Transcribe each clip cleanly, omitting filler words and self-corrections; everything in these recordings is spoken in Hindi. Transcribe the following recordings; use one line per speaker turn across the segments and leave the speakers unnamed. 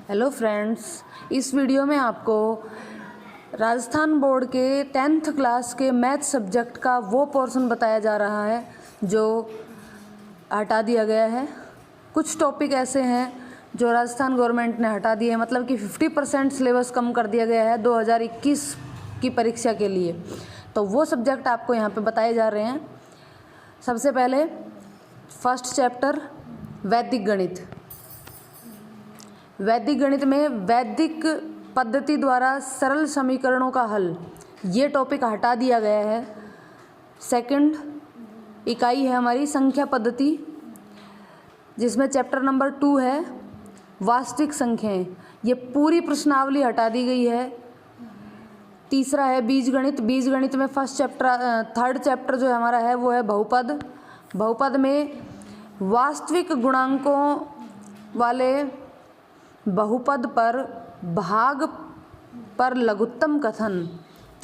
हेलो फ्रेंड्स, इस वीडियो में आपको राजस्थान बोर्ड के 10th क्लास के मैथ सब्जेक्ट का वो पोर्शन बताया जा रहा है जो हटा दिया गया है। कुछ टॉपिक ऐसे हैं जो राजस्थान गवर्नमेंट ने हटा दिए हैं, मतलब कि 50% सिलेबस कम कर दिया गया है 2021 की परीक्षा के लिए। तो वो सब्जेक्ट आपको यहाँ पे बताए जा रहे हैं। सबसे पहले फर्स्ट चैप्टर वैदिक गणित। वैदिक गणित में वैदिक पद्धति द्वारा सरल समीकरणों का हल, ये टॉपिक हटा दिया गया है। सेकंड इकाई है हमारी संख्या पद्धति, जिसमें चैप्टर नंबर 2 है वास्तविक संख्याएं। ये पूरी प्रश्नावली हटा दी गई है। तीसरा है बीजगणित। बीजगणित में थर्ड चैप्टर जो हमारा है वो है बहुपद। बहुपद में वास्तविक गुणांकों वाले बहुपद पर भाग पर लघुत्तम कथन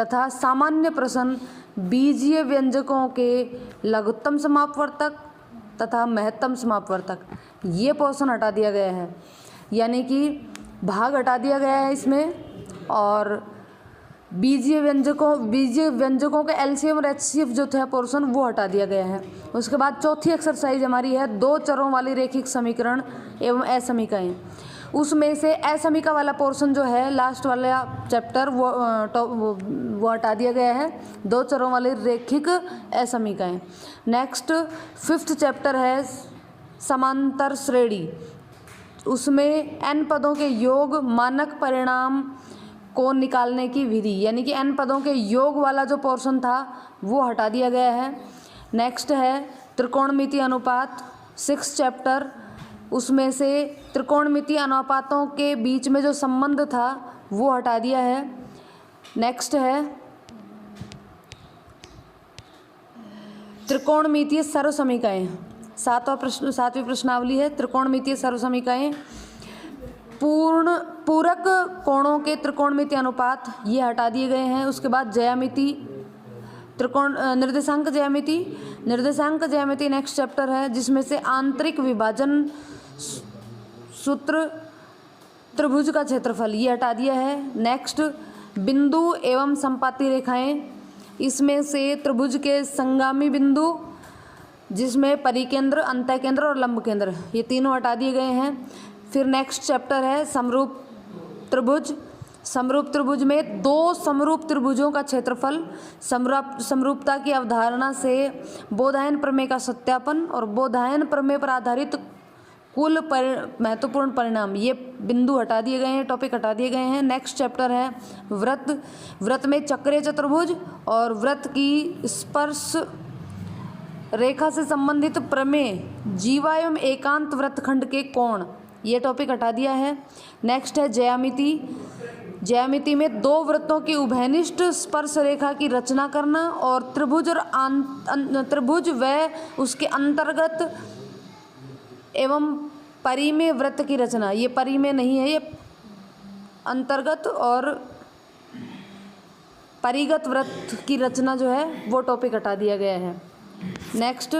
तथा सामान्य प्रश्न, बीजीय व्यंजकों के लघुत्तम समापवर्तक तथा महत्तम समापवर्तक, ये पोर्शन हटा दिया गया है। यानी कि भाग हटा दिया गया है इसमें, और बीजीय व्यंजकों के एलसीएम और एचसीएफ जो था पोर्शन वो हटा दिया गया है। उसके बाद चौथी एक्सरसाइज हमारी है दो चरों वाली रेखिक समीकरण एवं असमीकाएं। उसमें से असमीका वाला पोर्शन जो है लास्ट वाला चैप्टर वो हटा दिया गया है, दो चरों वाली रेखिक असमीकाएं। नेक्स्ट 5th चैप्टर है समांतर श्रेणी। उसमें n पदों के योग मानक परिणाम को निकालने की विधि, यानी कि n पदों के योग वाला जो पोर्शन था वो हटा दिया गया है। नेक्स्ट है त्रिकोणमितीय अनुपात 6th चैप्टर। उसमें से त्रिकोणमितीय अनुपातों के बीच में जो संबंध था वो हटा दिया है। नेक्स्ट है त्रिकोणमितीय सर्वसमीकाएं। सातवीं प्रश्नावली है त्रिकोणमितीय सर्वसमीकाएं। पूरक कोणों के त्रिकोणमितीय अनुपात ये हटा दिए गए हैं। उसके बाद ज्यामिति, निर्देशांक ज्यामिति नेक्स्ट चैप्टर है, जिसमें से आंतरिक विभाजन सूत्र, त्रिभुज का क्षेत्रफल, ये हटा दिया है। नेक्स्ट बिंदु एवं संपाती रेखाएं। इसमें से त्रिभुज के संगामी बिंदु, जिसमें परिकेंद्र, अंतःकेंद्र और लंब केंद्र, ये तीनों हटा दिए गए हैं। फिर नेक्स्ट चैप्टर है समरूप त्रिभुज। समरूप त्रिभुज में दो समरूप त्रिभुजों का क्षेत्रफल, समरूपता की अवधारणा से बोधायन प्रमेय का सत्यापन और बोधायन प्रमेय पर आधारित कुल महत्वपूर्ण परिणाम, ये बिंदु हटा दिए गए हैं, टॉपिक हटा दिए गए हैं। नेक्स्ट चैप्टर है वृत्त। वृत्त में चक्रीय चतुर्भुज और वृत्त की स्पर्श रेखा से संबंधित प्रमेय, जीवा एवं एकांत वृत्तखंड के कोण, ये टॉपिक हटा दिया है। नेक्स्ट है ज्यामिति। ज्यामिति में दो वृत्तों की उभयनिष्ठ स्पर्श रेखा की रचना करना और त्रिभुज व उसके अंतर्गत एवं परिमेय वृत्त की रचना, ये परिमेय नहीं है, ये अंतर्गत और परिगत वृत्त की रचना जो है वो टॉपिक हटा दिया गया है। नेक्स्ट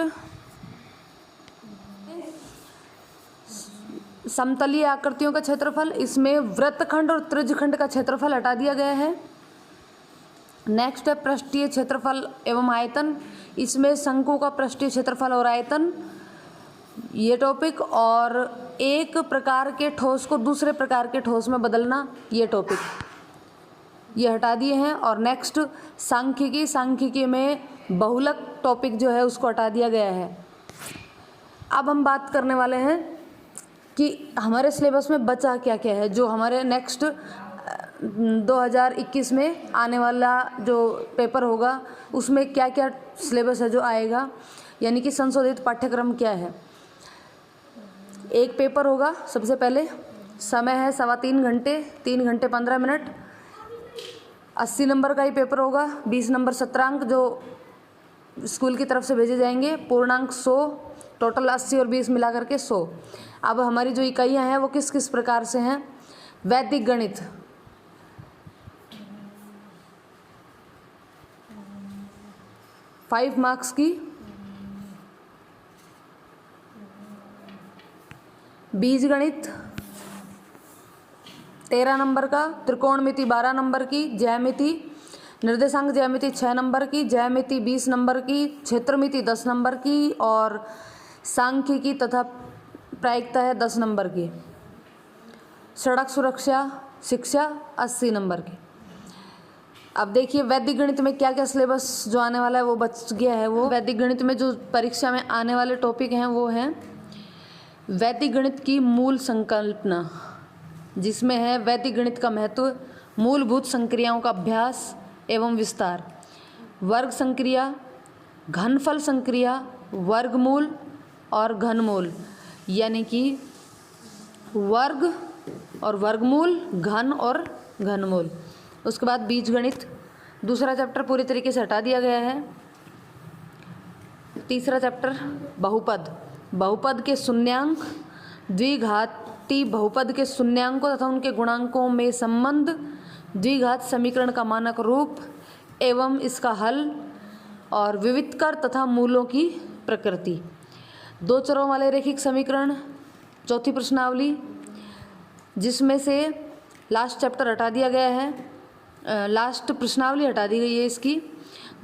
समतलीय आकृतियों का क्षेत्रफल। इसमें वृत्तखंड और त्रिज्यखंड का क्षेत्रफल हटा दिया गया है। नेक्स्ट है पृष्ठीय क्षेत्रफल एवं आयतन। इसमें शंकु का पृष्ठीय क्षेत्रफल और आयतन, ये टॉपिक, और एक प्रकार के ठोस को दूसरे प्रकार के ठोस में बदलना, ये टॉपिक ये हटा दिए हैं। और नेक्स्ट सांख्यिकी। सांख्यिकी में बहुलक टॉपिक जो है उसको हटा दिया गया है। अब हम बात करने वाले हैं कि हमारे सिलेबस में बचा क्या क्या है, जो हमारे नेक्स्ट 2021 में आने वाला जो पेपर होगा उसमें क्या क्या सिलेबस है जो आएगा, यानी कि संशोधित पाठ्यक्रम क्या है। एक पेपर होगा, सबसे पहले समय है 3.25 घंटे, 3 घंटे 15 मिनट। 80 नंबर का ही पेपर होगा, 20 नंबर सत्रांक जो स्कूल की तरफ से भेजे जाएंगे, पूर्णांक 100, टोटल 80 और 20 मिला करके 100। अब हमारी जो इकाइयाँ हैं वो किस किस प्रकार से हैं। वैदिक गणित 5 मार्क्स की, बीजगणित 13 नंबर का, त्रिकोणमिति 12 नंबर की, ज्यामिति निर्देशांक ज्यामिति 6 नंबर की, ज्यामिति 20 नंबर की, क्षेत्रमिति 10 नंबर की और सांख्यिकी तथा प्रायिकता है 10 नंबर की। सड़क सुरक्षा शिक्षा 80 नंबर की। अब देखिए वैदिक गणित में क्या क्या सिलेबस जो आने वाला है वो बच गया है। वो वैदिक गणित में जो परीक्षा में आने वाले टॉपिक हैं वो हैं वैदिक गणित की मूल संकल्पना, जिसमें है वैदिक गणित का महत्व, मूलभूत संक्रियाओं का अभ्यास एवं विस्तार, वर्ग संक्रिया, घनफल संक्रिया, वर्गमूल और घनमूल, यानी कि वर्ग और वर्गमूल, घन और घनमूल। उसके बाद बीजगणित, दूसरा चैप्टर पूरी तरीके से हटा दिया गया है। तीसरा चैप्टर बहुपद, बहुपद के शून्यांक, द्विघाती बहुपद के शून्यांकों तथा उनके गुणांकों में संबंध, द्विघात समीकरण का मानक रूप एवं इसका हल और विविधकर तथा मूलों की प्रकृति। दो चरों वाले रैखिक समीकरण, चौथी प्रश्नावली, जिसमें से लास्ट चैप्टर हटा दिया गया है, लास्ट प्रश्नावली हटा दी गई है इसकी।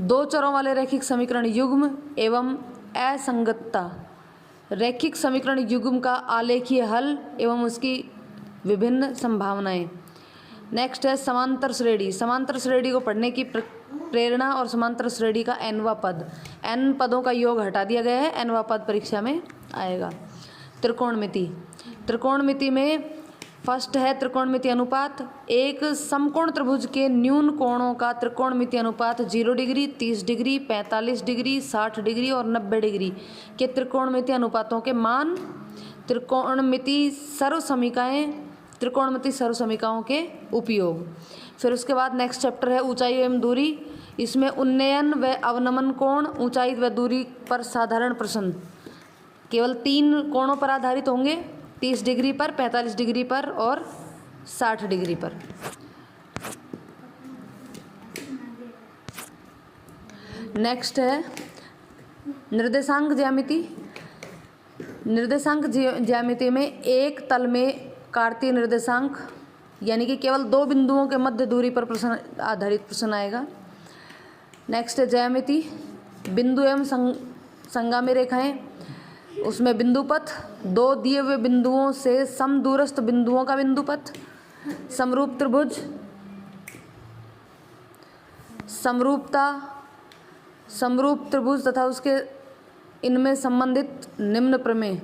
दो चरों वाले रैखिक समीकरण युग्म एवं असंगतता, रैखिक समीकरण युग्म का आलेखीय हल एवं उसकी विभिन्न संभावनाएं। नेक्स्ट है समांतर श्रेणी, समांतर श्रेणी को पढ़ने की प्रेरणा और समांतर श्रेणी का nवां पद, n पदों का योग हटा दिया गया है, nवां पद परीक्षा में आएगा। त्रिकोणमिति, त्रिकोणमिति में फर्स्ट है त्रिकोणमिति अनुपात, एक समकोण त्रिभुज के न्यून कोणों का त्रिकोणमिति अनुपात 0 डिग्री, 30 डिग्री, 45 डिग्री, 60 डिग्री और 90 डिग्री के त्रिकोणमिति अनुपातों के मान, त्रिकोणमिति सर्वसमीकाएं, त्रिकोणमिति सर्वसमीकाओं के उपयोग। फिर उसके बाद नेक्स्ट चैप्टर है ऊंचाई एवं दूरी, इसमें उन्नयन व अवनमन कोण, ऊंचाई व दूरी पर साधारण प्रश्न केवल 3 कोणों पर आधारित होंगे, 30 डिग्री पर, 45 डिग्री पर और 60 डिग्री पर। नेक्स्ट है निर्देशांक ज्यामिति, निर्देशांक ज्यामिति में एक तल में कार्तीय निर्देशांक, यानी कि केवल 2 बिंदुओं के मध्य दूरी पर प्रश्न आधारित प्रश्न आएगा। नेक्स्ट है ज्यामिति, बिंदु एवं संगामी रेखाएं, उसमें बिंदुपथ, 2 दिए हुए बिंदुओं से समदूरस्थ बिंदुओं का बिंदुपथ, समरूप त्रिभुज, समरूपता, समरूप त्रिभुज तथा उसके इनमें संबंधित निम्न प्रमेय।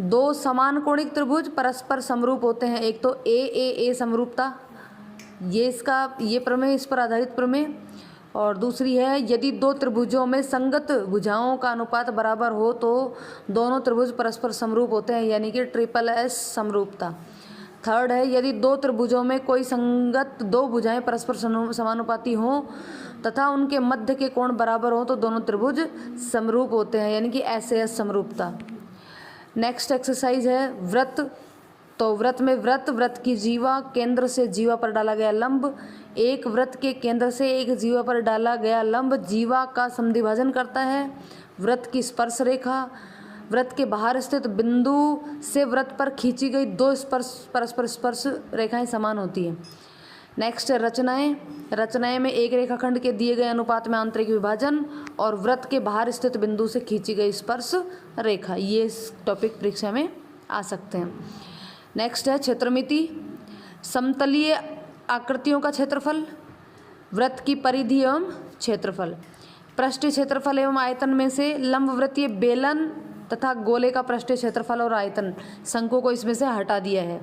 2 समान कोणिक त्रिभुज परस्पर समरूप होते हैं, एक तो ए समरूपता, ये प्रमेय, इस पर आधारित प्रमेय, और दूसरी है यदि 2 त्रिभुजों में संगत भुजाओं का अनुपात बराबर हो तो दोनों त्रिभुज परस्पर समरूप होते हैं, यानी कि SSS समरूपता। थर्ड है यदि 2 त्रिभुजों में कोई संगत 2 भुजाएं परस्पर समानुपाती हों तथा उनके मध्य के कोण बराबर हो तो दोनों त्रिभुज समरूप होते हैं, यानी कि SAS समरूपता। नेक्स्ट एक्सरसाइज है वृत्त, तो वृत्त में वृत्त की जीवा, केंद्र से जीवा पर डाला गया लंब, एक वृत्त के केंद्र से एक जीवा पर डाला गया लंब जीवा का समद्विभाजन करता है। वृत्त की स्पर्श रेखा, वृत्त के बाहर स्थित बिंदु से वृत्त पर खींची गई 2 परस्पर स्पर्श रेखाएं समान होती हैं। नेक्स्ट है रचनाएं, रचनाएं में एक रेखाखंड के दिए गए अनुपात में आंतरिक विभाजन और वृत्त के बाहर स्थित बिंदु से खींची गई स्पर्श रेखा, ये इस टॉपिक परीक्षा में आ सकते हैं। नेक्स्ट है क्षेत्रमिति, समतलीय आकृतियों का क्षेत्रफल, वृत्त की परिधि एवं क्षेत्रफल, पृष्ठीय क्षेत्रफल एवं आयतन में से लंबवृत्तीय बेलन तथा गोले का पृष्ठीय क्षेत्रफल और आयतन, शंकु को इसमें से हटा दिया है।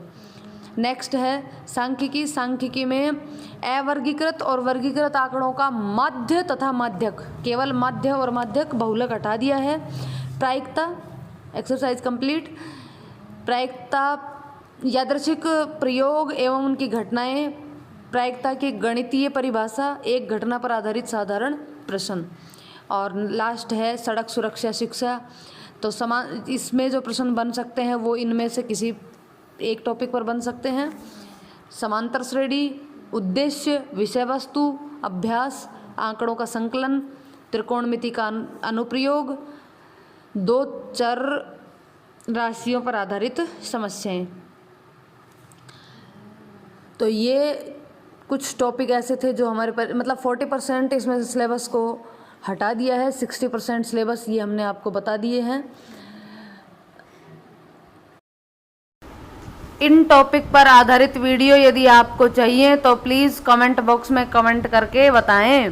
नेक्स्ट है सांख्यिकी, सांख्यिकी में अवर्गीकृत और वर्गीकृत आंकड़ों का माध्य तथा माध्यक, केवल माध्य और माध्यक बहुलक हटा दिया है। प्रायिकता, एक्सरसाइज कंप्लीट। प्रायिकता यादृच्छिक प्रयोग एवं उनकी घटनाएं, प्रायिकता की गणितीय परिभाषा, एक घटना पर आधारित साधारण प्रश्न। और लास्ट है सड़क सुरक्षा शिक्षा, तो इसमें जो प्रश्न बन सकते हैं वो इनमें से किसी एक टॉपिक पर बन सकते हैं। समांतर श्रेणी, उद्देश्य, विषय वस्तु, अभ्यास, आंकड़ों का संकलन, त्रिकोणमिति का अनुप्रयोग, 2 चर राशियों पर आधारित समस्याएं। तो ये कुछ टॉपिक ऐसे थे जो हमारे पर मतलब 40% इसमें से सिलेबस को हटा दिया है, 60% सिलेबस ये हमने आपको बता दिए हैं। इन टॉपिक पर आधारित वीडियो यदि आपको चाहिए तो प्लीज़ कमेंट बॉक्स में कमेंट करके बताएं।